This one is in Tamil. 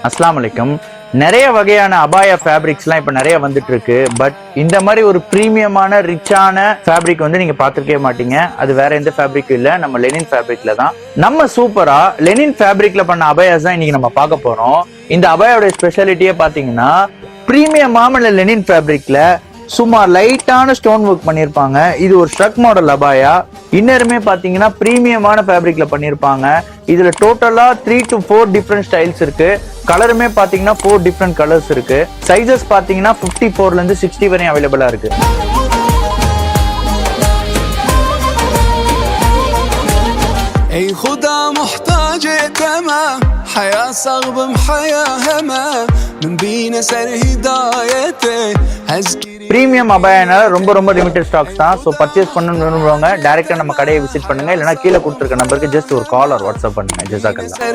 அஸ்ஸலாமு அலைக்கும். நிறைய வகையான அபாயா ஃபேப்ரிக்ஸ்லாம் இப்போ நிறைய வந்துட்டு இருக்கு. பட் இந்த மாதிரி ஒரு ப்ரீமியமான ரிச்சான ஃபேப்ரிக் வந்து நீங்க பார்த்துருக்கவே மாட்டீங்க. அது வேற எந்த ஃபேப்ரிக்கும் இல்லை, நம்ம லெனின் ஃபேப்ரிக்ல தான். நம்ம சூப்பரா லெனின் ஃபேப்ரிக்ல பண்ண அபாயாஸ் தான் இன்னைக்கு நம்ம பார்க்க போறோம். இந்த அபாயோட ஸ்பெஷாலிட்டியே பார்த்தீங்கன்னா ப்ரீமியமான லெனின் ஃபேப்ரிக்ல சும்மா லைட்டான ஸ்டோன் ஒர்க் பண்ணியிருப்பாங்க. இது ஒரு ஸ்ட்ரக் மாடல் அபாயா. இன்னருமே பாத்தீங்கன்னா பிரீமியமான ஃபேப்ரிக்ல பண்ணியிருப்பாங்க. இதுல டோட்டலா 3 to 4 டிஃப்ரெண்ட் ஸ்டைல்ஸ் இருக்கு. கலருமே பாத்தீங்கன்னா 4 டிஃப்ரெண்ட் கலர்ஸ் இருக்கு. சைசஸ் பாத்தீங்கன்னா 54ல இருந்து 60 வரையும் அவைலபிளா இருக்கு. பிரீமியம் அபாயனால ரொம்ப லிமிடெட் ஸ்டாக்ஸ் தான். ஸோ பர்ச்சேஸ் பண்ணணும்னு டைரக்டா நம்ம கடையை விசிட் பண்ணுங்க. இல்லைன்னா கீழே கொடுத்துருக்க நம்பருக்கு ஜஸ்ட் ஒரு கால் ஆர் வாட்ஸ்அப் பண்ணுங்க. ஜஸாக்கல்லாஹ்.